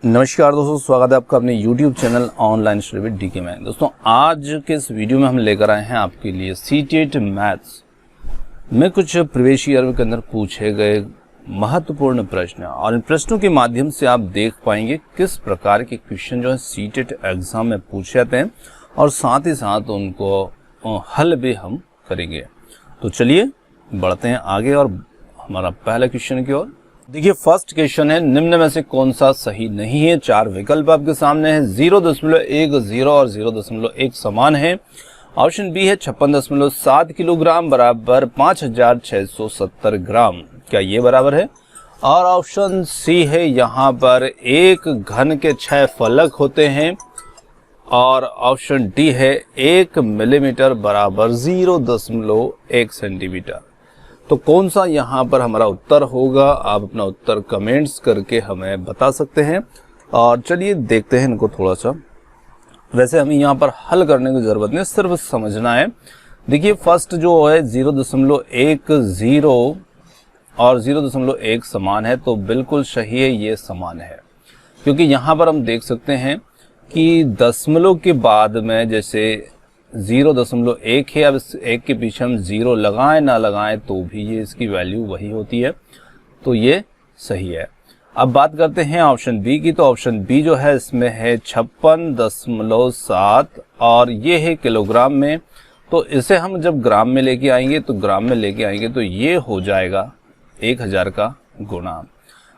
नमस्कार दोस्तों, स्वागत है आपका अपने YouTube channel online study with DK में। दोस्तों आज के इस वीडियो में हम लेकर आए हैं आपके लिए सीटेट मैथ्स में कुछ प्रीवियस ईयर के अंदर पूछे गए महत्वपूर्ण प्रश्न, और इन प्रश्नों के माध्यम से आप देख पाएंगे किस प्रकार के क्वेश्चन जो है सीटेट एग्जाम में पूछे जाते हैं और साथ ही साथ उनको हल भी हम करेंगे। तो चलिए बढ़ते हैं आगे और हमारा पहला क्वेश्चन की ओर। देखिए फर्स्ट क्वेश्चन है, निम्न में से कौन सा सही नहीं है। चार विकल्प आपके सामने है। 0.10 और 0.1 समान है। ऑप्शन बी है 56.7 किलोग्राम बराबर 5670 ग्राम, क्या ये बराबर है। और ऑप्शन सी है, यहाँ पर एक घन के 6 फलक होते हैं। और ऑप्शन डी है 1 मिलीमीटर बराबर 0.1 सेंटीमीटर। तो कौन सा यहाँ पर हमारा उत्तर होगा, आप अपना उत्तर कमेंट्स करके हमें बता सकते हैं। और चलिए देखते हैं इनको थोड़ा सा। वैसे हमें यहाँ पर हल करने की ज़रूरत नहीं, सिर्फ समझना है। देखिए फर्स्ट जो है 0.10 और 0.1 समान है, तो बिल्कुल सही है, ये समान है। क्योंकि यहाँ पर हम देख सकते हैं कि दशमलव के बाद में जैसे 0.1 है, अब इस 1 के पीछे हम 0 लगाएं ना लगाएं तो भी ये इसकी वैल्यू वही होती है, तो ये सही है। अब बात करते हैं ऑप्शन बी की। तो ऑप्शन बी जो है इसमें है 56.7 और ये है किलोग्राम में। तो इसे हम जब ग्राम में लेके आएंगे तो ये हो जाएगा 1000 का गुणा।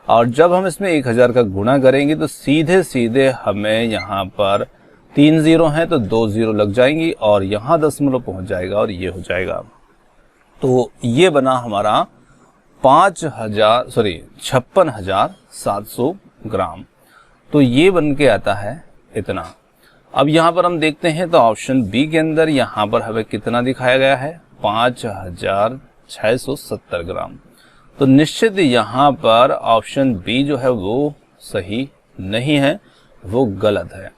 और जब हम इसमें 1000 का गुणा करेंगे तो सीधे सीधे हमें यहाँ पर 3 0 हैं तो 2 0 लग जाएंगी और यहाँ दशमलव पहुंच जाएगा और ये हो जाएगा। तो ये बना हमारा 56,700 ग्राम। तो ये बन के आता है इतना। अब यहाँ पर हम देखते हैं तो ऑप्शन बी के अंदर यहाँ पर हमें कितना दिखाया गया है, 5670 ग्राम। तो निश्चित यहाँ पर ऑप्शन बी जो है वो सही नहीं है, वो गलत है।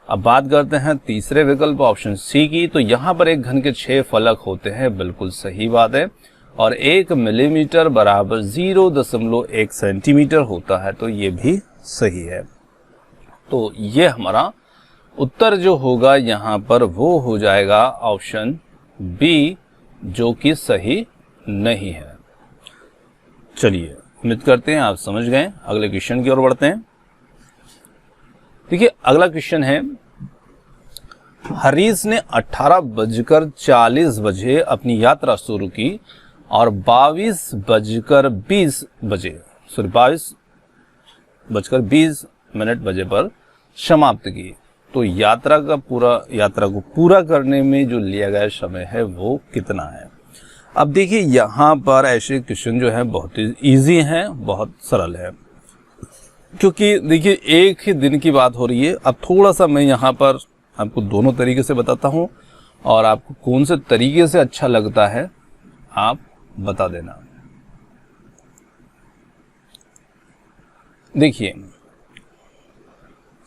अब बात करते हैं तीसरे विकल्प ऑप्शन सी की। तो यहाँ पर एक घन के 6 फलक होते हैं, बिल्कुल सही बात है। और 1 मिलीमीटर बराबर 0.1 सेंटीमीटर होता है, तो ये भी सही है। तो ये हमारा उत्तर जो होगा यहाँ पर वो हो जाएगा ऑप्शन बी, जो कि सही नहीं है। चलिए उम्मीद करते हैं आप समझ गए। अगले क्वेश्चन की ओर बढ़ते हैं। देखिए अगला क्वेश्चन है, हरीश ने 18:40 बजे अपनी यात्रा शुरू की और 22:20 बजे पर समाप्त की। तो यात्रा को पूरा करने में जो लिया गया समय है वो कितना है। अब देखिए यहाँ पर ऐसे क्वेश्चन जो है बहुत ही ईजी हैं, बहुत सरल है। क्योंकि देखिए एक ही दिन की बात हो रही है। अब थोड़ा सा मैं यहाँ पर आपको दोनों तरीके से बताता हूँ और आपको कौन से तरीके से अच्छा लगता है आप बता देना। देखिए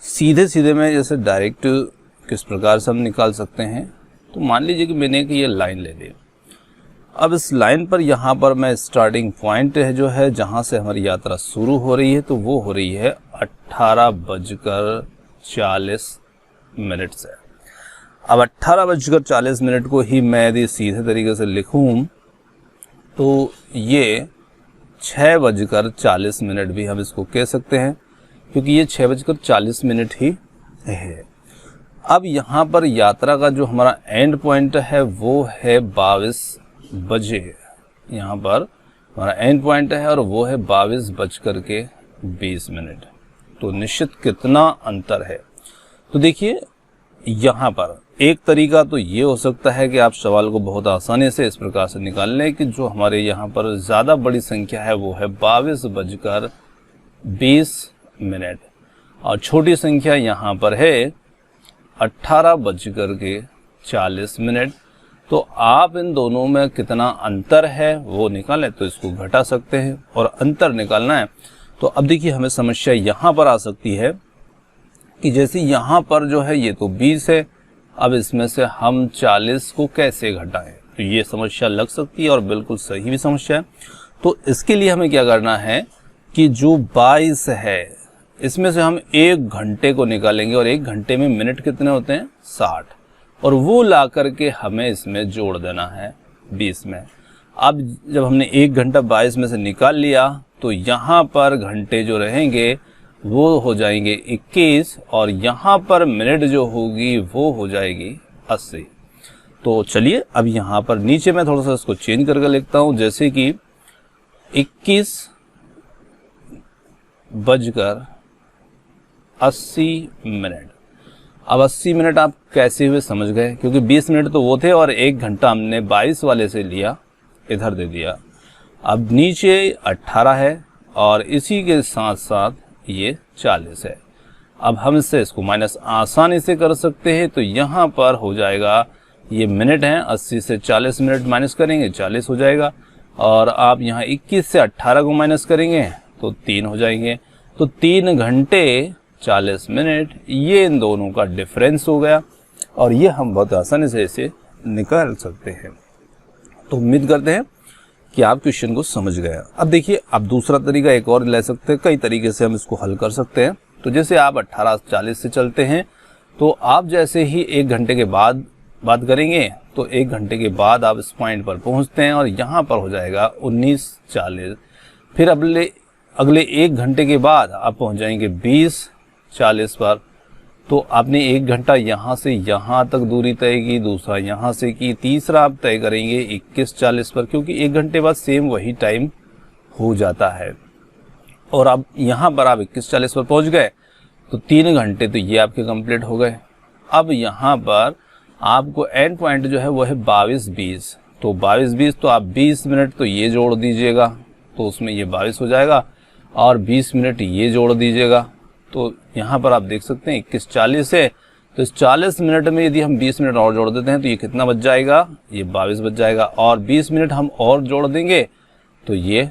सीधे सीधे में जैसे डायरेक्ट किस प्रकार से हम निकाल सकते हैं। तो मान लीजिए कि मैंने एक ये लाइन ले ली। अब इस लाइन पर यहाँ पर मैं स्टार्टिंग पॉइंट है जो है जहाँ से हमारी यात्रा शुरू हो रही है, तो वो हो रही है 18:40 से। अब 18:40 को ही मैं यदि सीधे तरीके से लिखूं तो ये 6:40 भी हम इसको कह सकते हैं, क्योंकि ये 6:40 ही है। अब यहाँ पर यात्रा का जो हमारा एंड पॉइंट है वो है 22 बजे। यहाँ पर हमारा एंड पॉइंट है और वो है 22:20। तो निश्चित कितना अंतर है। तो देखिए यहाँ पर एक तरीका तो ये हो सकता है कि आप सवाल को बहुत आसानी से इस प्रकार से निकाल लें कि जो हमारे यहाँ पर ज़्यादा बड़ी संख्या है वो है 22:20 और छोटी संख्या यहाँ पर है 18:40। तो आप इन दोनों में कितना अंतर है वो निकालें, तो इसको घटा सकते हैं और अंतर निकालना है। तो अब देखिए हमें समस्या यहाँ पर आ सकती है कि जैसे यहाँ पर जो है ये तो 20 है, अब इसमें से हम 40 को कैसे घटाएं। तो ये समस्या लग सकती है और बिल्कुल सही भी समस्या है। तो इसके लिए हमें क्या करना है कि जो 22 है इसमें से हम 1 घंटे को निकालेंगे और 1 घंटे में मिनट कितने होते हैं 60, और वो ला करके हमें इसमें जोड़ देना है 20 में। अब जब हमने 1 घंटा 22 में से निकाल लिया तो यहाँ पर घंटे जो रहेंगे वो हो जाएंगे 21, और यहाँ पर मिनट जो होगी वो हो जाएगी 80। तो चलिए अब यहाँ पर नीचे मैं थोड़ा सा इसको चेंज करके लिखता हूँ, जैसे कि 21:80 मिनट। अब 80 मिनट आप कैसे हुए समझ गए, क्योंकि 20 मिनट तो वो थे और 1 घंटा हमने 22 वाले से लिया, इधर दे दिया। अब नीचे 18 है और इसी के साथ साथ ये 40 है। अब हम इसको माइनस आसानी से कर सकते हैं, तो यहाँ पर हो जाएगा, ये मिनट हैं, 80 से 40 मिनट माइनस करेंगे 40 हो जाएगा, और आप यहाँ 21 से 18 को माइनस करेंगे तो 3 हो जाएंगे। तो 3 घंटे 40 मिनट, ये इन दोनों का डिफरेंस हो गया, और ये हम बहुत आसानी से इसे निकाल सकते हैं। तो उम्मीद करते हैं कि आप क्वेश्चन को समझ गए। अब देखिए, अब दूसरा तरीका एक और ले सकते हैं, कई तरीके से हम इसको हल कर सकते हैं। तो जैसे आप 18:40 से चलते हैं, तो आप जैसे ही 1 घंटे के बाद बात करेंगे तो 1 घंटे के बाद आप इस पॉइंट पर पहुंचते हैं और यहाँ पर हो जाएगा 19:40। फिर अगले 1 घंटे के बाद आप पहुँच जाएंगे 20:40 पर। तो आपने 1 घंटा यहाँ से यहाँ तक दूरी तय की, दूसरा यहाँ से की, तीसरा आप तय करेंगे 21:40 पर, क्योंकि 1 घंटे बाद सेम वही टाइम हो जाता है। और अब यहाँ पर आप 21:40 पर पहुँच गए, तो 3 घंटे तो ये आपके कंप्लीट हो गए। अब यहाँ पर आपको एंड पॉइंट जो है वो है 22:20। तो 22:20 तो आप 20 मिनट तो ये जोड़ दीजिएगा, तो उसमें ये 22 हो जाएगा, और 20 मिनट ये जोड़ दीजिएगा। तो यहाँ पर आप देख सकते हैं 21:40 है, तो इस 40 मिनट में यदि हम 20 मिनट और जोड़ देते हैं तो ये कितना बच जाएगा, ये 22 बच जाएगा, और 20 मिनट हम और जोड़ देंगे तो ये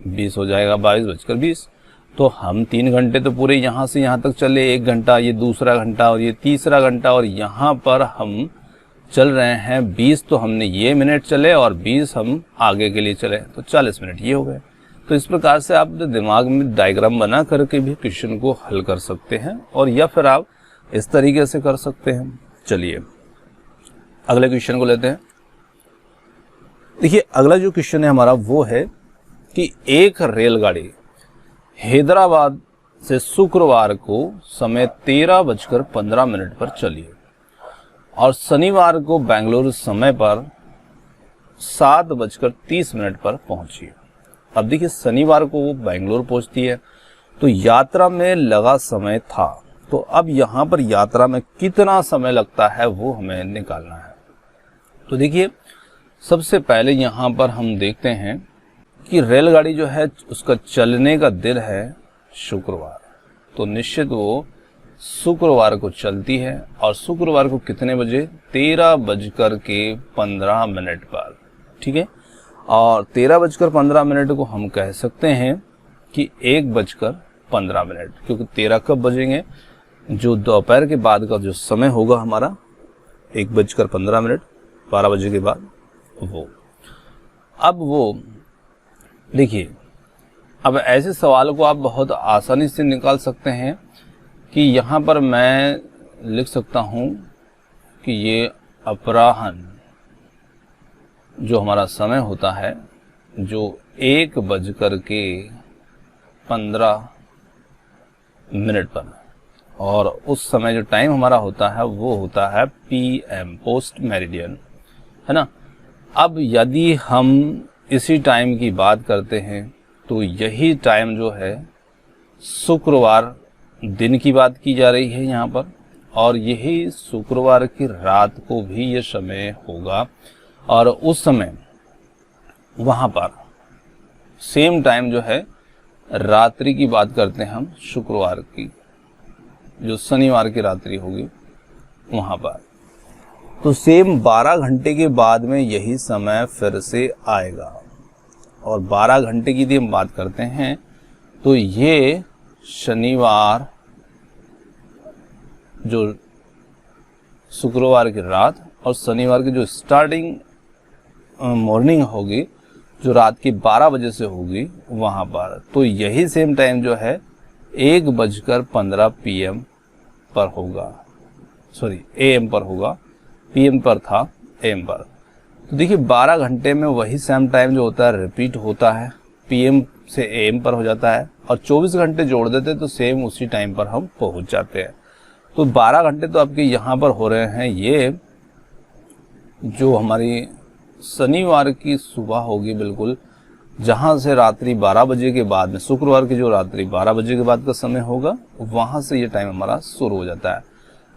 20 हो जाएगा, 22:20। तो हम 3 घंटे तो पूरे यहाँ से यहाँ तक चले, 1 घंटा, ये दूसरा घंटा और ये तीसरा घंटा, और यहाँ पर हम चल रहे हैं 20, तो हमने ये मिनट चले और 20 हम आगे के लिए चले, तो 40 मिनट ये हो गए। तो इस प्रकार से आप दिमाग में डायग्राम बना करके भी क्वेश्चन को हल कर सकते हैं, और या फिर आप इस तरीके से कर सकते हैं। चलिए अगले क्वेश्चन को लेते हैं। देखिए अगला जो क्वेश्चन है हमारा वो है कि एक रेलगाड़ी हैदराबाद से शुक्रवार को समय 13:15 पर चली और शनिवार को बेंगलुरु समय पर 7:30 पर पहुंची। अब देखिए शनिवार को वो बेंगलुरु पहुंचती है, तो यात्रा में लगा समय था, तो अब यहाँ पर यात्रा में कितना समय लगता है वो हमें निकालना है। तो देखिए सबसे पहले यहाँ पर हम देखते हैं कि रेलगाड़ी जो है उसका चलने का दिन है शुक्रवार, तो निश्चित वो शुक्रवार को चलती है, और शुक्रवार को कितने बजे, 13:15 पर, ठीक है। और 13:15 को हम कह सकते हैं कि 1:15, क्योंकि 13 कब बजेंगे, जो दोपहर के बाद का जो समय होगा हमारा 1:15, 12 बजे के बाद वो। अब वो देखिए, अब ऐसे सवाल को आप बहुत आसानी से निकाल सकते हैं कि यहाँ पर मैं लिख सकता हूँ कि ये अपराह्न जो हमारा समय होता है, जो 1:15 पर, और उस समय जो टाइम हमारा होता है वो होता है PM, पोस्ट मेरिडियन, है ना। अब यदि हम इसी टाइम की बात करते हैं तो यही टाइम जो है शुक्रवार दिन की बात की जा रही है यहाँ पर, और यही शुक्रवार की रात को भी ये समय होगा, और उस समय वहाँ पर सेम टाइम जो है रात्रि की बात करते हैं हम, शुक्रवार की, जो शनिवार की रात्रि होगी वहाँ पर, तो सेम 12 घंटे के बाद में यही समय फिर से आएगा। और 12 घंटे की यदि हम बात करते हैं तो ये शनिवार, जो शुक्रवार की रात और शनिवार की जो स्टार्टिंग मॉर्निंग होगी, जो रात की 12 बजे से होगी वहाँ पर, तो यही सेम टाइम जो है 1:15 PM पर होगा, सॉरी AM पर होगा, PM पर था, AM पर। तो देखिए 12 घंटे में वही सेम टाइम जो होता है रिपीट होता है, PM से AM पर हो जाता है, और 24 घंटे जोड़ देते तो सेम उसी टाइम पर हम पहुंच जाते हैं। तो 12 घंटे तो आपके यहाँ पर हो रहे हैं। ये जो हमारी शनिवार की सुबह होगी बिल्कुल, जहाँ से रात्रि 12 बजे के बाद में, शुक्रवार की जो रात्रि 12 बजे के बाद का समय होगा, वहाँ से ये टाइम हमारा शुरू हो जाता है।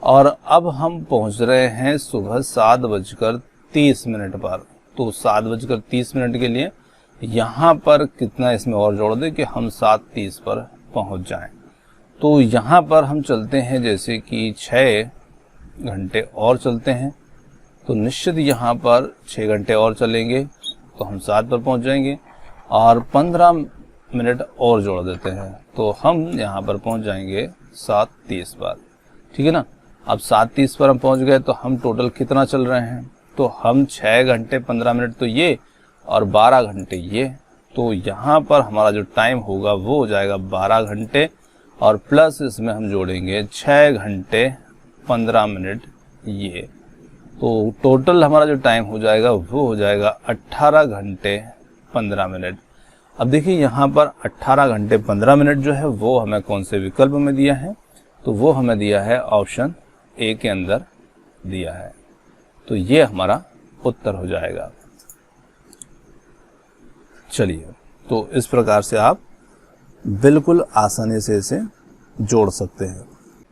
और अब हम पहुँच रहे हैं सुबह 7:30 पर। तो 7:30 के लिए यहाँ पर कितना इसमें और जोड़ दें कि हम 7:30 पर पहुँच जाएं। तो यहाँ पर हम चलते हैं जैसे कि 6 घंटे और चलते हैं, तो निश्चित यहाँ पर 6 घंटे और चलेंगे तो हम 7 पर पहुँच जाएंगे, और 15 मिनट और जोड़ देते हैं तो हम यहाँ पर पहुँच जाएंगे 7:30 पर। ठीक है ना। अब 7:30 पर हम पहुँच गए तो हम टोटल कितना चल रहे हैं, तो हम 6 घंटे 15 मिनट तो ये और 12 घंटे ये, तो यहाँ पर हमारा जो टाइम होगा वो हो जाएगा 12 घंटे, और प्लस इसमें हम जोड़ेंगे 6 घंटे 15 मिनट ये, तो टोटल हमारा जो टाइम हो जाएगा वो हो जाएगा 18 घंटे 15 मिनट। अब देखिए यहाँ पर 18 घंटे 15 मिनट जो है वो हमें कौन से विकल्प में दिया है, तो वो हमें दिया है ऑप्शन ए के अंदर दिया है। तो ये हमारा उत्तर हो जाएगा। चलिए, तो इस प्रकार से आप बिल्कुल आसानी से इसे जोड़ सकते हैं।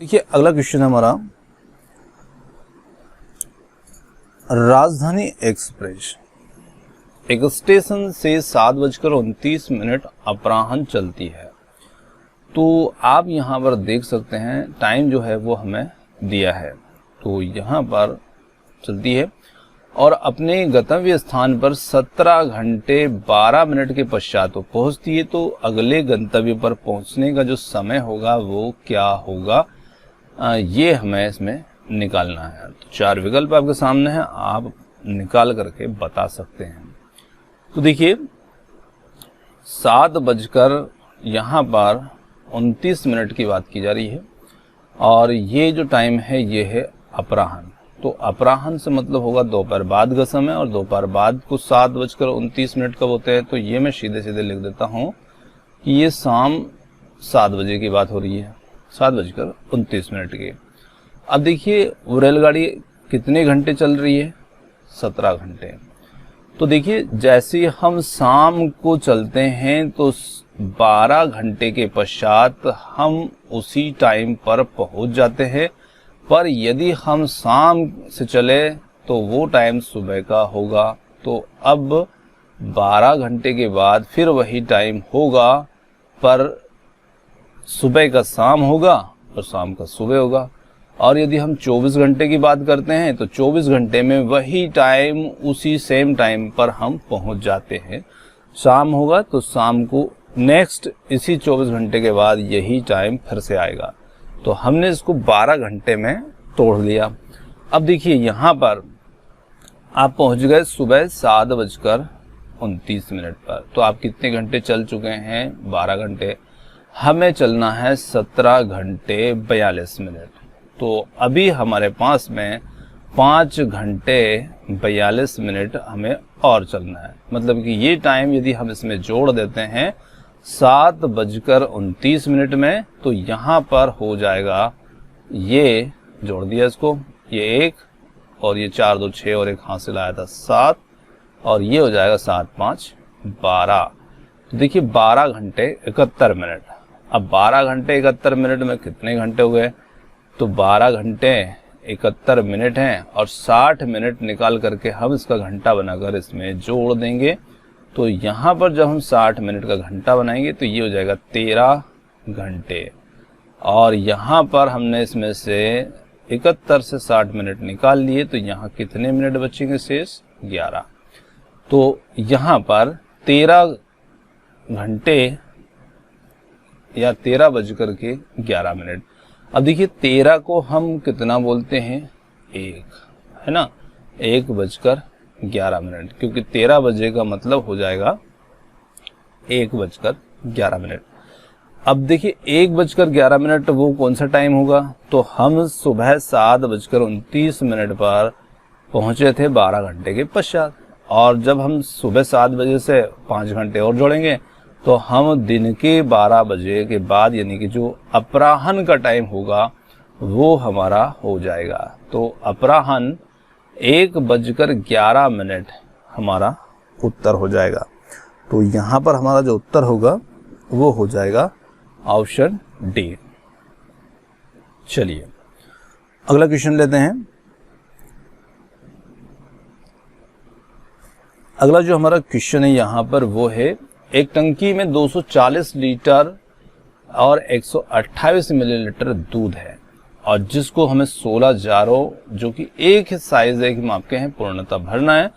देखिए अगला क्वेश्चन हमारा, राजधानी एक्सप्रेस एक स्टेशन से 7:29 अपराह्न चलती है। तो आप यहाँ पर देख सकते हैं टाइम जो है वो हमें दिया है। तो यहाँ पर चलती है और अपने गंतव्य स्थान पर 17 घंटे 12 मिनट के पश्चात वो पहुँचती है। तो अगले गंतव्य पर पहुँचने का जो समय होगा वो क्या होगा, ये हमें इसमें निकालना है। तो 4 विकल्प आपके सामने हैं, आप निकाल करके बता सकते हैं। तो देखिए 7 यहाँ पर 29 की बात की जा रही है, और ये जो टाइम है ये है अपराह्न। तो अपराह्न से मतलब होगा दोपहर बाद का समय, और दोपहर बाद को 7:29 कब होते हैं, तो ये मैं सीधे सीधे लिख देता हूँ कि ये शाम 7 बजे की बात हो रही है, 7:29 की। अब देखिए वो रेलगाड़ी कितने घंटे चल रही है, 17 घंटे। तो देखिए जैसे हम शाम को चलते हैं तो 12 घंटे के पश्चात हम उसी टाइम पर पहुंच जाते हैं, पर यदि हम शाम से चले तो वो टाइम सुबह का होगा। तो अब 12 घंटे के बाद फिर वही टाइम होगा, पर सुबह का शाम होगा और शाम का सुबह होगा। और यदि हम 24 घंटे की बात करते हैं तो 24 घंटे में वही टाइम उसी सेम टाइम पर हम पहुंच जाते हैं। शाम होगा तो शाम को नेक्स्ट इसी 24 घंटे के बाद यही टाइम फिर से आएगा। तो हमने इसको 12 घंटे में तोड़ लिया। अब देखिए यहाँ पर आप पहुंच गए सुबह 7:29 पर। तो आप कितने घंटे चल चुके हैं, 12 घंटे। हमें चलना है 17 घंटे 42 मिनट। तो अभी हमारे पास में 5 घंटे 42 मिनट हमें और चलना है। मतलब कि ये टाइम यदि हम इसमें जोड़ देते हैं 7:29 में, तो यहाँ पर हो जाएगा, ये जोड़ दिया इसको, ये 1 और ये 4 2 6 और एक हासिल आया था 7, और ये हो जाएगा 7 5 12। तो देखिए 12 घंटे 71 मिनट। अब 12 घंटे 71 मिनट में कितने घंटे हो गए, तो 12 घंटे 71 मिनट हैं, और 60 मिनट निकाल करके हम इसका घंटा बनाकर इसमें जोड़ देंगे। तो यहाँ पर जब हम 60 मिनट का घंटा बनाएंगे तो ये हो जाएगा 13 घंटे। और यहाँ पर हमने इसमें से 71 से 60 मिनट निकाल लिए, तो यहाँ कितने मिनट बचेंगे शेष, 11। तो यहाँ पर 13 घंटे या 13:11 मिनट। अब देखिए 13 को हम कितना बोलते हैं, 1, है ना, 1:11 मिनट, क्योंकि 13 बजे का मतलब हो जाएगा 1:11 मिनट। अब देखिए 1:11 वो कौन सा टाइम होगा, तो हम सुबह 7:29 पर पहुंचे थे 12 घंटे के पश्चात, और जब हम सुबह 7 बजे से 5 घंटे और जोड़ेंगे तो हम दिन के 12 बजे के बाद यानी कि जो अपराह्न का टाइम होगा वो हमारा हो जाएगा। तो अपराह्न 1:11 हमारा उत्तर हो जाएगा। तो यहाँ पर हमारा जो उत्तर होगा वो हो जाएगा ऑप्शन डी। चलिए अगला क्वेश्चन लेते हैं। अगला जो हमारा क्वेश्चन है यहाँ पर वो है, एक टंकी में 240 लीटर और 128 मिलीलीटर दूध है और जिसको हमें 16 जारों जो कि एक ही साइज एक माप के हैं पूर्णतः भरना है।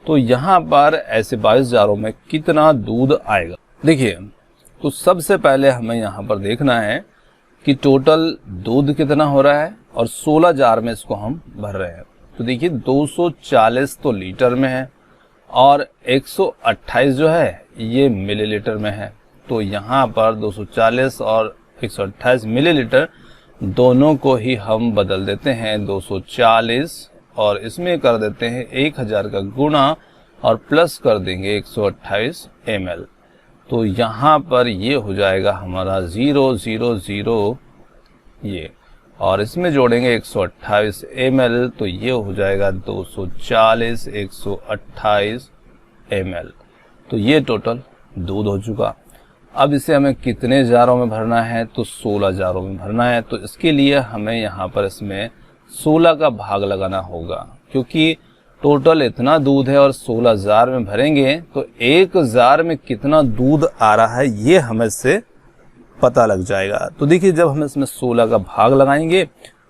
तो यहाँ पर ऐसे 22 जारों में कितना दूध आएगा। देखिए तो सबसे पहले हमें यहाँ पर देखना है कि टोटल दूध कितना हो रहा है और 16 जार में इसको हम भर रहे हैं। तो देखिए 240 तो लीटर में है और 128 जो है ये मिलीलीटर में है। तो यहाँ पर 240 और 128 मिलीलीटर दोनों को ही हम बदल देते हैं 240 और इसमें कर देते हैं 1000 का गुणा और प्लस कर देंगे 128 ml। तो यहाँ पर ये हो जाएगा हमारा 000 ये, और इसमें जोड़ेंगे 128 ml तो ये हो जाएगा 240 128 ml। तो ये टोटल दूध हो चुका। अब इसे हमें कितने जारों में भरना है, तो 16 जारों में भरना है। तो इसके लिए हमें यहाँ पर इसमें 16 का भाग लगाना होगा, क्योंकि टोटल इतना दूध है और 16 जार में भरेंगे तो 1 जार में कितना दूध आ रहा है ये हमें से पता लग जाएगा। तो देखिए जब हम इसमें 16 का भाग लगाएंगे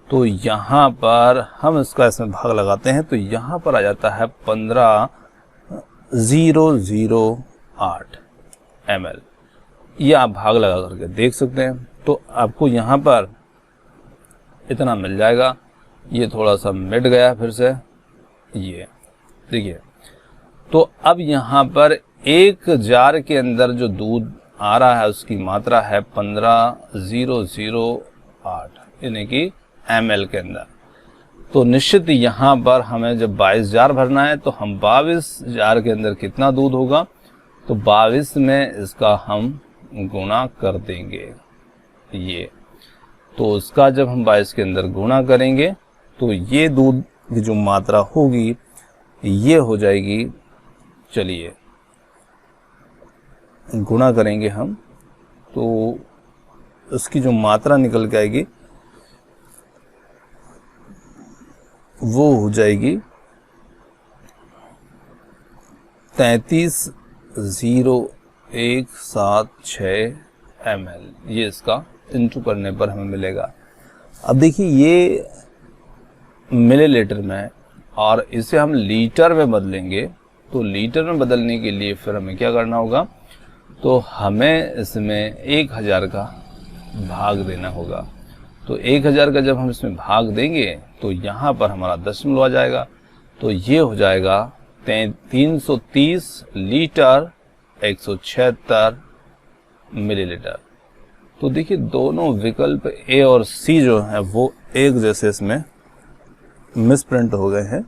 तो यहाँ पर हम इसका इसमें भाग लगाते हैं तो यहाँ पर आ जाता है 15,008 ml। ये आप भाग लगा करके देख सकते हैं। तो आपको यहाँ पर इतना मिल जाएगा। ये थोड़ा सा मिट गया फिर से, ये देखिए। तो अब यहाँ पर 1 जार के अंदर जो दूध आ रहा है उसकी मात्रा है 15,008 यानी कि ml के अंदर। तो निश्चित यहाँ पर हमें जब 22 जार भरना है तो हम 22 जार के अंदर कितना दूध होगा, तो 22 में इसका हम गुणा कर देंगे ये। तो उसका जब हम 22 के अंदर गुणा करेंगे तो ये दूध की जो मात्रा होगी ये हो जाएगी, चलिए गुणा करेंगे हम तो उसकी जो मात्रा निकल के आएगी वो हो जाएगी 33,0176 ml। ये इसका इंटू करने पर हमें मिलेगा। अब देखिए ये मिलीलीटर में और इसे हम लीटर में बदलेंगे। तो लीटर में बदलने के लिए फिर हमें क्या करना होगा, तो हमें इसमें 1000 का भाग देना होगा। तो 1000 का जब हम इसमें भाग देंगे तो यहाँ पर हमारा दशमलव आ जाएगा। तो ये हो जाएगा 330 लीटर 176 मिलीलीटर। तो देखिए दोनों विकल्प ए और सी जो है वो एक जैसे इसमें मिसप्रिंट हो गए हैं।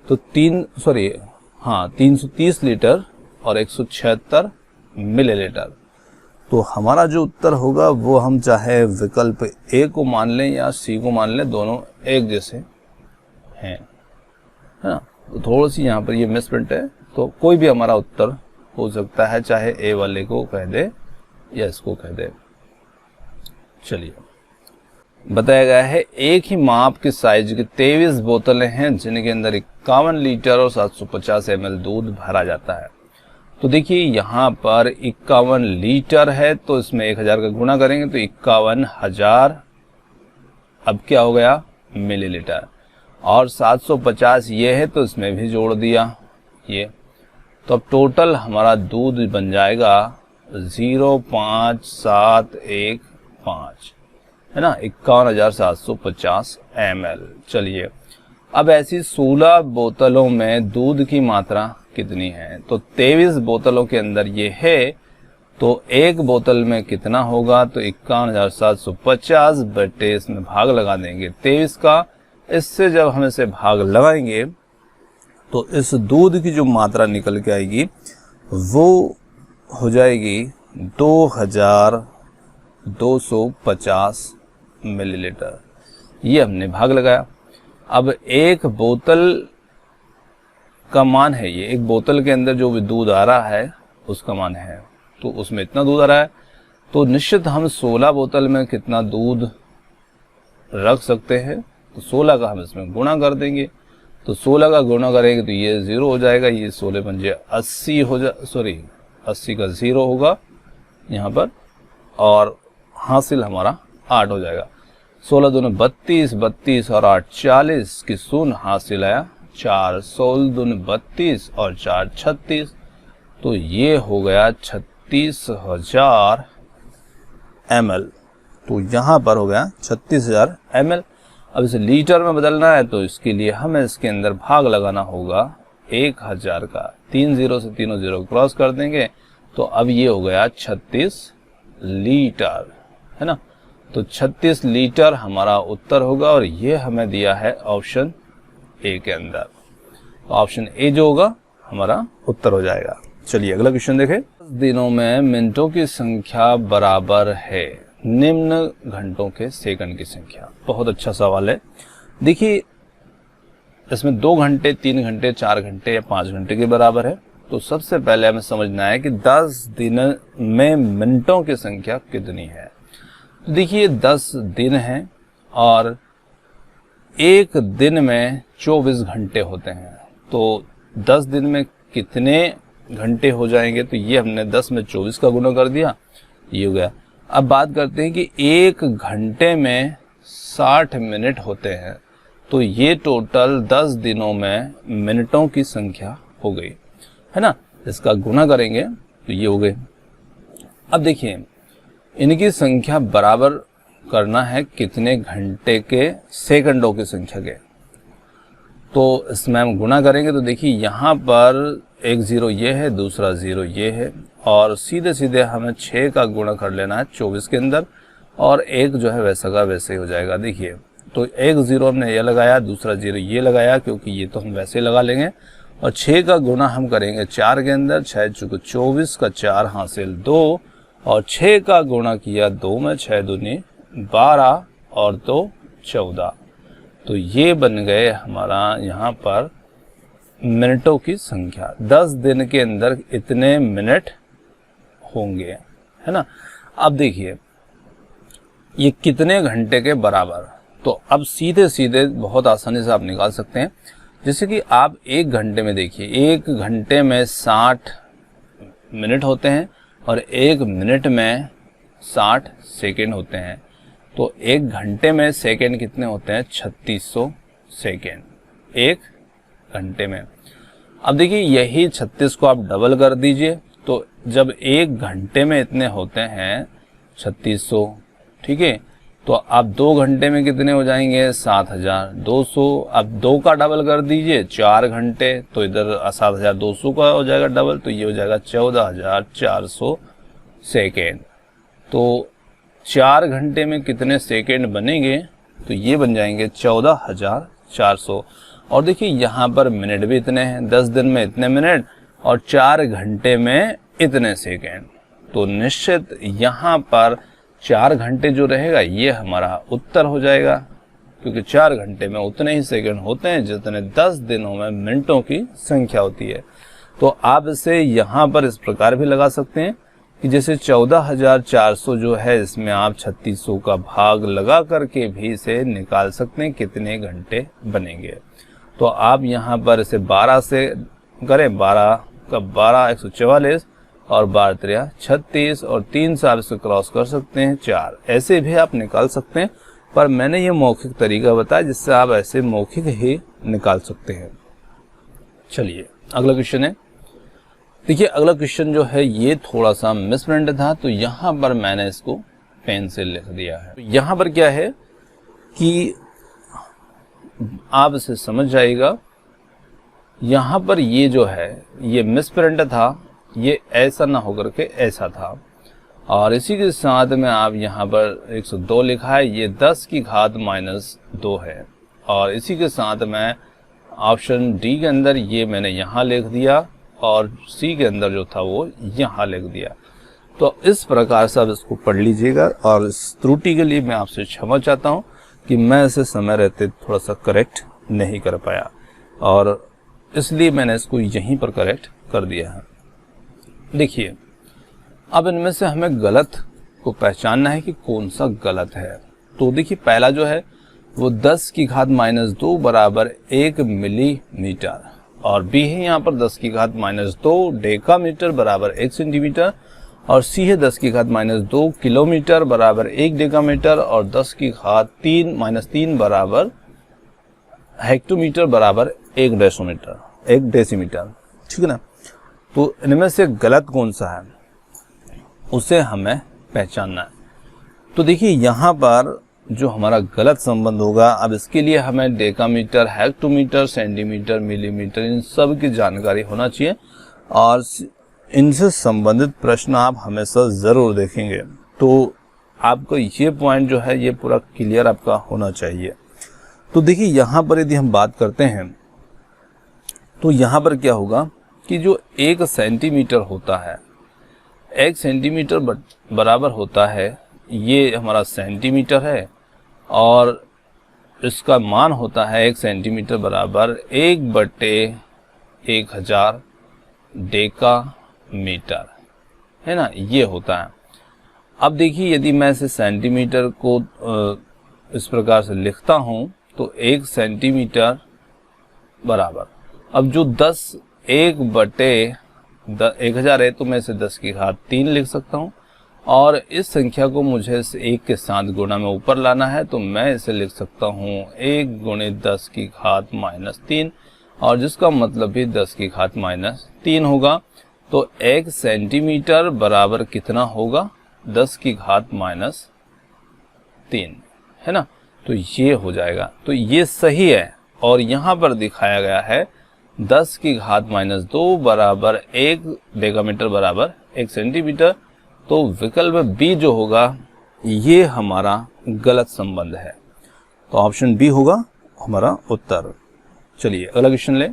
तो 330 लीटर और 176 मिलीलीटर। तो हमारा जो उत्तर होगा वो हम चाहे विकल्प ए को मान लें या सी को मान लें, दोनों एक जैसे हैं, है ना। तो थोड़ी सी यहाँ पर ये मिसप्रिंट है, तो कोई भी हमारा उत्तर हो सकता है, चाहे ए वाले को कह दे या इसको कह दे। चलिए बताया गया है एक ही माप के साइज की 23 बोतलें हैं जिनके अंदर 51 लीटर और 750 ml दूध भरा जाता है। तो देखिए यहाँ पर 51 लीटर है तो इसमें 1000 का गुणा करेंगे तो 51,000 अब क्या हो गया मिलीलीटर, और 750 ये है तो इसमें भी जोड़ दिया ये। तो अब टोटल हमारा दूध बन जाएगा 05715, है ना, 51,750 ml। चलिए अब ऐसी 16 बोतलों में दूध की मात्रा कितनी है, तो 23 बोतलों के अंदर ये है तो एक बोतल में कितना होगा, तो 51,750 बटे इसमें भाग लगा देंगे 23 का। इससे जब हम इसे भाग लगाएंगे तो इस दूध की जो मात्रा निकल के आएगी वो हो जाएगी 2250 मिलीलीटर। ये हमने भाग लगाया। अब एक बोतल का मान है, ये एक बोतल के अंदर जो भी दूध आ रहा है उसका मान है, तो उसमें इतना दूध आ रहा है। तो निश्चित हम 16 बोतल में कितना दूध रख सकते हैं, तो 16 का हम इसमें गुणा कर देंगे। तो 16 का गुणा करेंगे तो ये 0 हो जाएगा, ये 16 पंजे 80 हो जा 80 का 0 होगा यहाँ पर, और हासिल हमारा 8 हो जाएगा। 16 दूनी 32, 32 और 8 40 की शून्य हासिल आया 4, 16 दूनी 32 और 4 36, तो ये हो गया 36,000 ml। तो यहाँ पर हो गया 36,000 ml। अब इसे लीटर में बदलना है तो इसके लिए हमें इसके अंदर भाग लगाना होगा 1000 का। 3 0 से तीनों 0 क्रॉस कर देंगे तो अब ये हो गया 36 लीटर, है ना। तो 36 लीटर हमारा उत्तर होगा, और ये हमें दिया है ऑप्शन ए के अंदर। तो ऑप्शन ए जो होगा हमारा उत्तर हो जाएगा। चलिए अगला क्वेश्चन देखें। 10 दिनों में मिनटों की संख्या बराबर है निम्न घंटों के सेकंड की संख्या। बहुत अच्छा सवाल है। देखिए इसमें 2 घंटे, 3 घंटे, 4 घंटे या 5 घंटे के बराबर है। तो सबसे पहले हमें समझना है कि 10 दिन में मिनटों की संख्या कितनी है। तो देखिए 10 दिन हैं और एक दिन में 24 घंटे होते हैं। तो 10 दिन में कितने घंटे हो जाएंगे, तो ये हमने 10 में 24 का गुणा कर दिया, ये हो गया। अब बात करते हैं कि एक घंटे में 60 मिनट होते हैं, तो ये टोटल 10 दिनों में मिनटों की संख्या हो गई, है ना। इसका गुणा करेंगे तो ये हो गए। अब देखिए इनकी संख्या बराबर करना है कितने घंटे के सेकंडों की संख्या के। तो इसमें हम गुणा करेंगे तो देखिए यहाँ पर एक 0 ये है, दूसरा 0 ये है, और सीधे सीधे हमें 6 का गुणा कर लेना है 24 के अंदर, और एक जो है वैसा का वैसे ही हो जाएगा। देखिए तो एक 0 हमने ये लगाया, दूसरा 0 ये लगाया, क्योंकि ये तो हम वैसे लगा लेंगे, और 6 का गुणा हम करेंगे 4 के अंदर। 6 चुके 24 का 4 हासिल 2, और 6 का गुणा किया 2 में, 6 दूनी 12 और 2 14। तो ये बन गए हमारा यहाँ पर मिनटों की संख्या। 10 दिन के अंदर इतने मिनट होंगे, है ना। अब देखिए ये कितने घंटे के बराबर, तो अब सीधे सीधे बहुत आसानी से आप निकाल सकते हैं। जैसे कि आप एक घंटे में देखिए, एक घंटे में 60 मिनट होते हैं और एक मिनट में 60 सेकेंड होते हैं। तो एक घंटे में सेकेंड कितने होते हैं, 3600 सेकेंड एक घंटे में। अब देखिए यही 36 को आप डबल कर दीजिए, तो जब एक घंटे में इतने होते हैं 3600, ठीक है, तो आप 2 घंटे में कितने हो जाएंगे, 7200। अब 2 का डबल कर दीजिए, 4 घंटे, तो इधर 7200 का हो जाएगा डबल, तो ये हो जाएगा 14400 सेकेंड। तो 4 घंटे में कितने सेकेंड बनेंगे, तो ये बन जाएंगे 14400। और देखिए यहाँ पर मिनट भी इतने हैं, 10 दिन में इतने मिनट और 4 घंटे में इतने सेकेंड। तो निश्चित यहाँ पर 4 घंटे जो रहेगा ये हमारा उत्तर हो जाएगा, क्योंकि 4 घंटे में उतने ही सेकेंड होते हैं जितने 10 दिनों में मिनटों की संख्या होती है। तो आप इसे यहाँ पर इस प्रकार भी लगा सकते हैं कि जैसे 14400 जो है, इसमें आप 3600 का भाग लगा करके भी इसे निकाल सकते हैं कितने घंटे बनेंगे। तो आप यहाँ पर इसे 12 से करें, 12 का 12 144 और 12 3 36 और 3 से आप इसे क्रॉस कर सकते हैं 4, ऐसे भी आप निकाल सकते हैं। पर मैंने ये मौखिक तरीका बताया जिससे आप ऐसे मौखिक ही निकाल सकते हैं। चलिए अगला क्वेश्चन है। देखिए अगला क्वेश्चन जो है ये थोड़ा सा मिसप्रिंट था, तो यहाँ पर मैंने इसको पेन से लिख दिया है। यहाँ पर क्या है कि आप इसे समझ जाइएगा। यहाँ पर ये जो है ये मिसप्रिंट था, ये ऐसा ना होकर के ऐसा था। और इसी के साथ में आप यहाँ पर 102 लिखा है, ये 10 की घात -2 है। और इसी के साथ में ऑप्शन डी के अंदर ये मैंने यहाँ लिख दिया और सी के अंदर जो था वो यहाँ लिख दिया। तो इस प्रकार से आप इसको पढ़ लीजिएगा और इस त्रुटि के लिए मैं आपसे क्षमा चाहता हूँ कि मैं इसे समय रहते थोड़ा सा करेक्ट नहीं कर पाया और इसलिए मैंने इसको यहीं पर करेक्ट कर दिया है। देखिए, अब इनमें से हमें गलत को पहचानना है कि कौन सा गलत है। तो देखिए, पहला जो है वो 10 की घात -2 बराबर 1 मिलीमीटर और बी है यहाँ पर 10 की घात -2 डेकामीटर बराबर 1 सेंटीमीटर और सी है 10 की घात -2 किलोमीटर बराबर 1 डेकामीटर और 10 की घात -3 बराबर हेक्टोमीटर बराबर 1 डेसीमीटर। ठीक है ना। तो इनमें से गलत कौन सा है उसे हमें पहचानना है। तो देखिए, यहाँ पर जो हमारा गलत संबंध होगा, अब इसके लिए हमें डेकामीटर, हेक्टोमीटर, सेंटीमीटर, मिलीमीटर इन सब की जानकारी होना चाहिए और इनसे संबंधित प्रश्न आप हमेशा ज़रूर देखेंगे। तो आपको ये पॉइंट जो है ये पूरा क्लियर आपका होना चाहिए। तो देखिए, यहाँ पर यदि हम बात करते हैं तो यहाँ पर क्या होगा कि जो 1 सेंटीमीटर होता है, 1 सेंटीमीटर बराबर होता है, ये हमारा सेंटीमीटर है और इसका मान होता है 1 सेंटीमीटर बराबर 1/1000 डेकामीटर, है ना, ये होता है। अब देखिए, यदि मैं इसे सेंटीमीटर को इस प्रकार से लिखता हूँ तो 1 सेंटीमीटर बराबर, अब जो 1000 है तो मैं इसे 10 की घात 3 लिख सकता हूँ और इस संख्या को मुझे इस 1 के साथ गुणा में ऊपर लाना है तो मैं इसे लिख सकता हूँ 1 × 10 की घात -3 और जिसका मतलब भी 10 की घात -3 होगा। तो 1 सेंटीमीटर बराबर कितना होगा? 10 की घात -3, है ना। तो ये हो जाएगा, तो ये सही है। और यहाँ पर दिखाया गया है 10 की घात -2 बराबर 1 डेकामीटर बराबर 1 सेंटीमीटर। तो विकल्प बी जो होगा ये हमारा गलत संबंध है। तो ऑप्शन बी होगा हमारा उत्तर। चलिए अगला क्वेश्चन ले।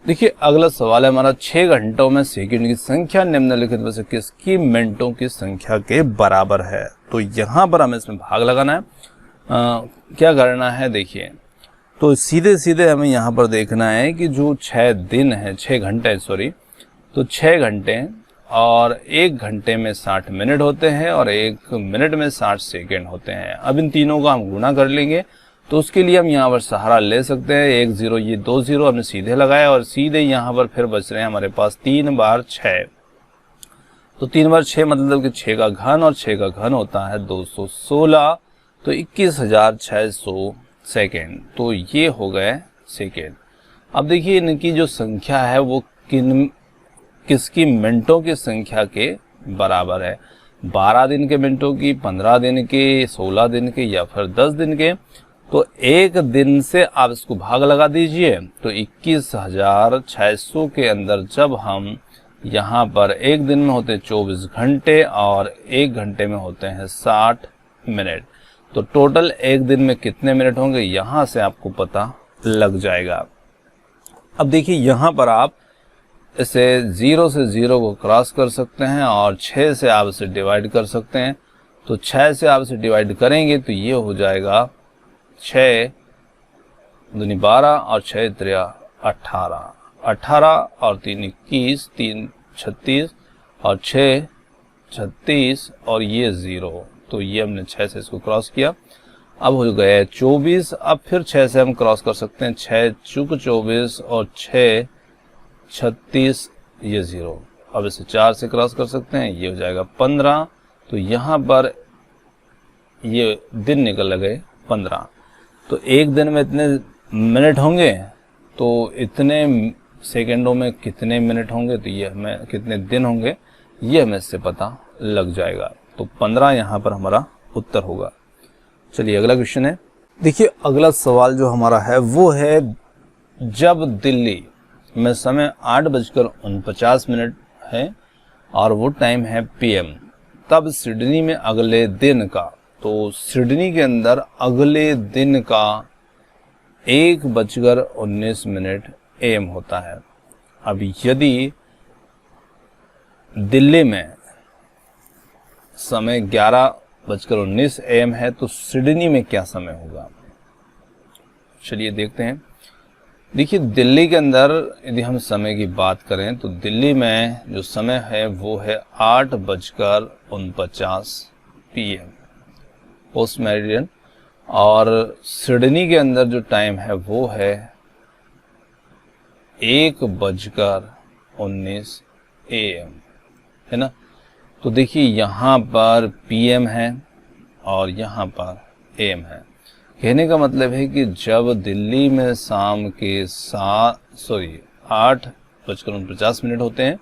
देखिए, अगला सवाल है हमारा, 6 घंटों में सेकंड की संख्या निम्नलिखित में से किसकी मिनटों की संख्या के बराबर है। तो यहाँ पर हमें इसमें भाग लगाना है। क्या करना है, देखिए, तो सीधे सीधे हमें यहाँ पर देखना है कि जो 6 दिन है, 6 घंटे सॉरी, तो 6 घंटे और 1 घंटे में 60 मिनट होते हैं और 1 मिनट में 60 सेकंड होते हैं। अब इन तीनों का हम गुणा कर लेंगे तो उसके लिए हम यहाँ पर सहारा ले सकते हैं। 1 0, ये 2 0 हमने सीधे लगाया और सीधे यहाँ पर फिर बच रहे हैं हमारे पास 3 बार 6। तो 3 बार 6 मतलब कि 6 का घन और 6 का घन होता है 216, तो 21,600 सेकेंड। तो ये हो गए सेकेंड। अब देखिए, इनकी जो संख्या है वो किसकी मिनटों की संख्या के बराबर है? 12 दिन के मिनटों की, 15 दिन के, 16 दिन के या फिर 10 दिन के। तो 1 दिन से आप इसको भाग लगा दीजिए तो 21,600 के अंदर जब हम यहाँ पर 1 दिन में होते हैं 24 घंटे और 1 घंटे में होते हैं 60 मिनट। तो टोटल 1 दिन में कितने मिनट होंगे यहाँ से आपको पता लग जाएगा। अब देखिए, यहाँ पर आप इसे 0 से 0 को क्रॉस कर सकते हैं और 6 से आप इसे डिवाइड कर सकते हैं। तो 6 से आप इसे डिवाइड करेंगे तो ये हो जाएगा 6 दूनी 12 और 6 त्रिया 18, 18 और 3 21, 3 36 और 6 36 और ये 0। तो ये हमने 6 से इसको क्रॉस किया, अब हो गए 24। अब फिर 6 से हम क्रॉस कर सकते हैं, 6 चुक 24 और 6 36, ये 0। अब इसे 4 से क्रॉस कर सकते हैं, ये हो जाएगा 15। तो यहाँ पर ये दिन निकल गए 15। तो 1 दिन में इतने मिनट होंगे तो इतने सेकंडों में कितने मिनट होंगे, तो ये हमें कितने दिन होंगे ये हमें इससे पता लग जाएगा। तो 15 यहाँ पर हमारा उत्तर होगा। चलिए अगला क्वेश्चन है। देखिए, अगला सवाल जो हमारा है वो है, जब दिल्ली में समय 8:49 है और वो टाइम है PM, तब सिडनी में अगले दिन का, तो सिडनी के अंदर अगले दिन का 1:19 AM होता है। अब यदि दिल्ली में समय 11:19 AM है तो सिडनी में क्या समय होगा, चलिए देखते हैं। देखिए दिल्ली के अंदर यदि हम समय की बात करें तो दिल्ली में जो समय है वो है 8:49 PM पोस्ट मेरिडियन, और सिडनी के अंदर जो टाइम है वो है 1:19 AM, है ना। तो देखिए यहाँ पर PM है और यहाँ पर AM है। कहने का मतलब है कि जब दिल्ली में शाम के 8:49 होते हैं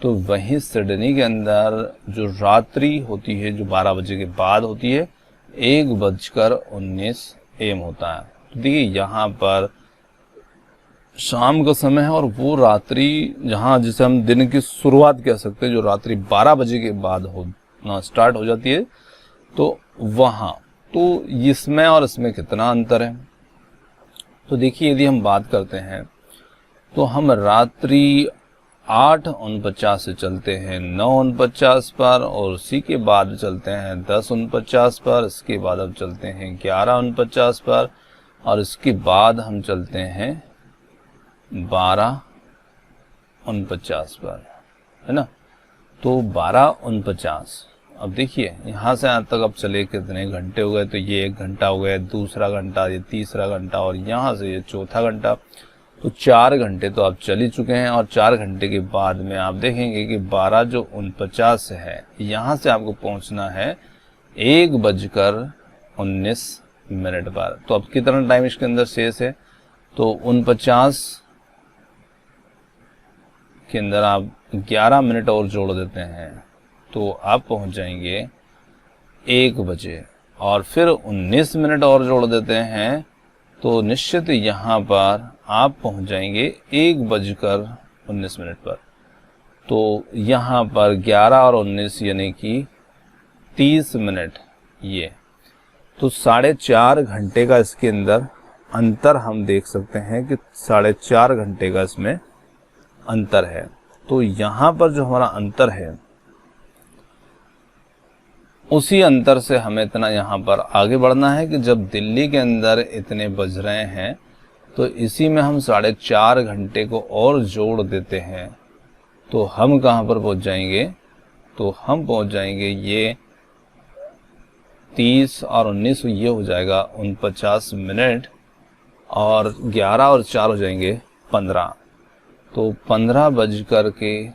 तो वहीं सिडनी के अंदर जो रात्रि होती है, जो 12 बजे के बाद होती है, 1:19 AM होता है। तो देखिए यहाँ पर शाम का समय है और वो रात्रि जहाँ जिसे हम दिन की शुरुआत कह सकते हैं, जो रात्रि 12 बजे के बाद होना स्टार्ट हो जाती है, तो वहाँ तो इसमें और इसमें कितना अंतर है। तो देखिए यदि हम बात करते हैं तो हम रात्रि 8:49 से चलते हैं 9:49 पर, और उसी के बाद चलते हैं 10:49 पर, इसके बाद हम चलते हैं 11:49 पर, और इसके बाद हम चलते हैं 12:49 पर, है ना। तो 12:49, अब देखिए यहाँ से यहाँ तक अब चले कितने घंटे हो गए, तो ये 1 घंटा हो गया, दूसरा घंटा, ये तीसरा घंटा, और यहाँ से ये चौथा घंटा, तो 4 घंटे तो आप चल ही चुके हैं। और 4 घंटे के बाद में आप देखेंगे कि 12:49 है, यहाँ से आपको पहुँचना है 1:19 पर। तो अब कितना टाइम इसके अंदर शेष है, तो 49 के अंदर आप 11 मिनट और जोड़ देते हैं तो आप पहुंच जाएंगे 1 बजे, और फिर 19 मिनट और जोड़ देते हैं तो निश्चित यहाँ पर आप पहुंच जाएंगे 1:19 पर। तो यहाँ पर 11 और 19 यानी कि 30 मिनट, ये तो 4.5 घंटे का इसके अंदर अंतर हम देख सकते हैं कि 4.5 घंटे का इसमें अंतर है। तो यहाँ पर जो हमारा अंतर है उसी अंतर से हमें इतना यहाँ पर आगे बढ़ना है कि जब दिल्ली के अंदर इतने बज रहे हैं तो इसी में हम 4.5 घंटे को और जोड़ देते हैं तो हम कहाँ पर पहुँच जाएंगे, तो हम पहुँच जाएंगे ये 30 और 19 ये हो जाएगा 49 मिनट, और 11 और 4 हो जाएंगे 15, तो 15 बज कर के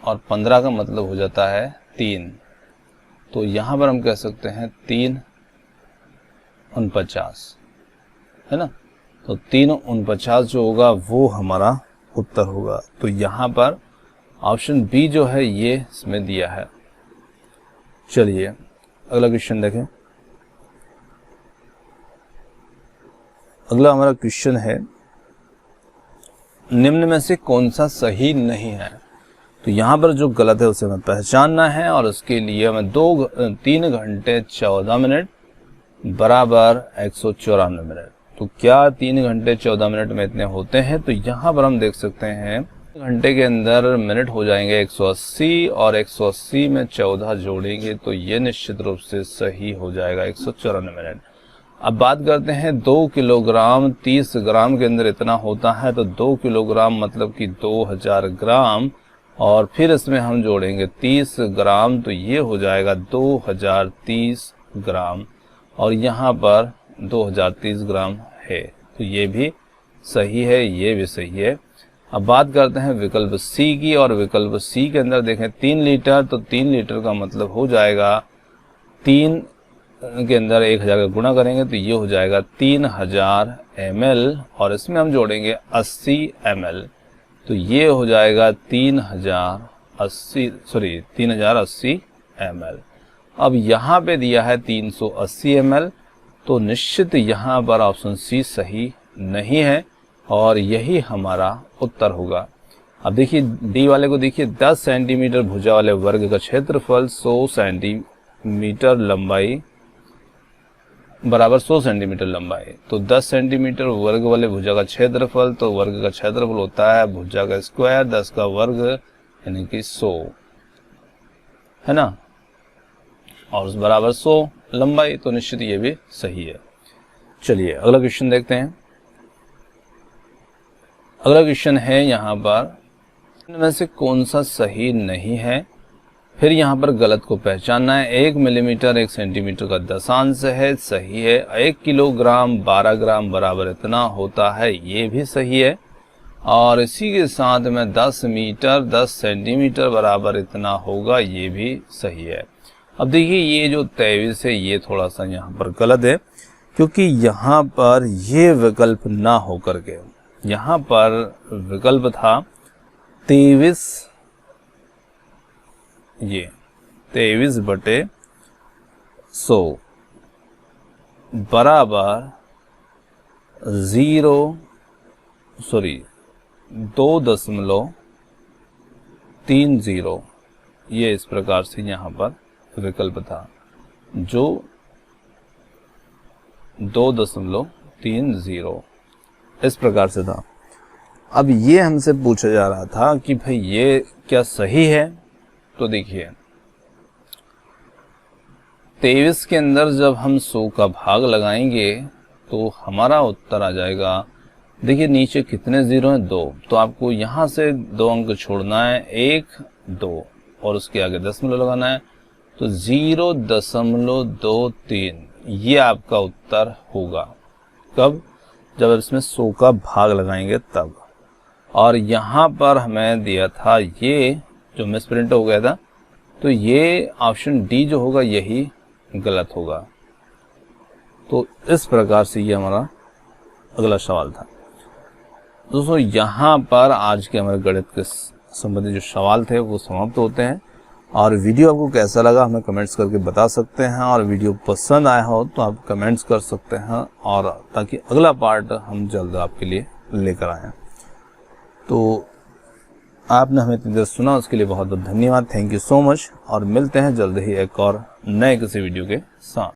और 15 का मतलब हो जाता है 3, तो यहाँ पर हम कह सकते हैं 3:49, है ना। तो 3:49 जो होगा वो हमारा उत्तर होगा। तो यहाँ पर ऑप्शन बी जो है ये इसमें दिया है। चलिए अगला क्वेश्चन देखें। अगला हमारा क्वेश्चन है, निम्न में से कौन सा सही नहीं है। तो यहाँ पर जो गलत है उसे हमें पहचानना है, और उसके लिए हमें 3 घंटे 14 मिनट बराबर 194 मिनट। तो क्या 3 घंटे 14 मिनट में इतने होते हैं, तो यहाँ पर हम देख सकते हैं घंटे के अंदर मिनट हो जाएंगे 180, और 180 में 14 जोड़ेंगे तो ये निश्चित रूप से सही हो जाएगा 194 मिनट। अब बात करते हैं 2 किलोग्राम 30 ग्राम के अंदर इतना होता है, तो 2 किलोग्राम मतलब कि 2000 ग्राम, और फिर इसमें हम जोड़ेंगे 30 ग्राम तो ये हो जाएगा 2030 ग्राम, और यहाँ पर 2030 ग्राम है, तो ये भी सही है, ये भी सही है। अब बात करते हैं विकल्प सी की, और विकल्प सी के अंदर देखें 3 लीटर, तो 3 लीटर का मतलब हो जाएगा 3 के अंदर 1000 का गुणा करेंगे तो ये हो जाएगा 3000 ml, और इसमें हम जोड़ेंगे 80 ml, तो ये हो जाएगा 3080 ml। अब यहाँ पे दिया है 380 ml, तो निश्चित यहाँ पर ऑप्शन सी सही नहीं है, और यही हमारा उत्तर होगा। अब देखिए डी वाले को देखिए 10 सेंटीमीटर भुजा वाले वर्ग का क्षेत्रफल 100 सेंटीमीटर लंबाई बराबर 100 सेंटीमीटर लंबाई। तो 10 सेंटीमीटर वर्ग वाले भुजा का क्षेत्रफल, तो वर्ग का क्षेत्रफल होता है भुजा का स्क्वायर 10 का वर्ग यानी कि 100, है ना, और उस बराबर 100 लंबाई, तो निश्चित ये भी सही है। चलिए अगला क्वेश्चन देखते हैं। अगला क्वेश्चन है यहाँ पर इनमें से कौन सा सही नहीं है, फिर यहाँ पर गलत को पहचानना है। 1 मिलीमीटर 1 सेंटीमीटर का दशांश है, सही है। 1 किलोग्राम 12 ग्राम बराबर इतना होता है, ये भी सही है। और इसी के साथ में 10 मीटर 10 सेंटीमीटर बराबर इतना होगा, ये भी सही है। अब देखिए ये जो 23 है ये थोड़ा सा यहाँ पर गलत है, क्योंकि यहाँ पर ये विकल्प ना हो करके यहाँ पर विकल्प था 23, ये 23/100 बराबर 2.30, ये इस प्रकार से यहाँ पर विकल्प था, जो 2.30 इस प्रकार से था। अब ये हमसे पूछा जा रहा था कि भाई ये क्या सही है। तो देखिए 23 के अंदर जब हम 100 का भाग लगाएंगे तो हमारा उत्तर आ जाएगा, देखिए नीचे कितने जीरो हैं, 2, तो आपको यहाँ से 2 अंक छोड़ना है, 1 2 और उसके आगे दशमलव लगाना है, तो 0.23 ये आपका उत्तर होगा। कब? जब इसमें 100 का भाग लगाएंगे तब। और यहाँ पर हमें दिया था ये जो मिसप्रिंट हो गया था, तो ये ऑप्शन डी जो होगा यही गलत होगा। तो इस प्रकार से ये हमारा अगला सवाल था। दोस्तों यहाँ पर आज के हमारे गणित के संबंधित जो सवाल थे वो समाप्त होते हैं। और वीडियो आपको कैसा लगा हमें कमेंट्स करके बता सकते हैं, और वीडियो पसंद आया हो तो आप कमेंट्स कर सकते हैं, और ताकि अगला पार्ट हम जल्द आपके लिए लेकर आएँ। तो आपने हमें इतनी देर सुना उसके लिए बहुत बहुत धन्यवाद, थैंक यू सो मच। और मिलते हैं जल्द ही एक और नए किसी वीडियो के साथ।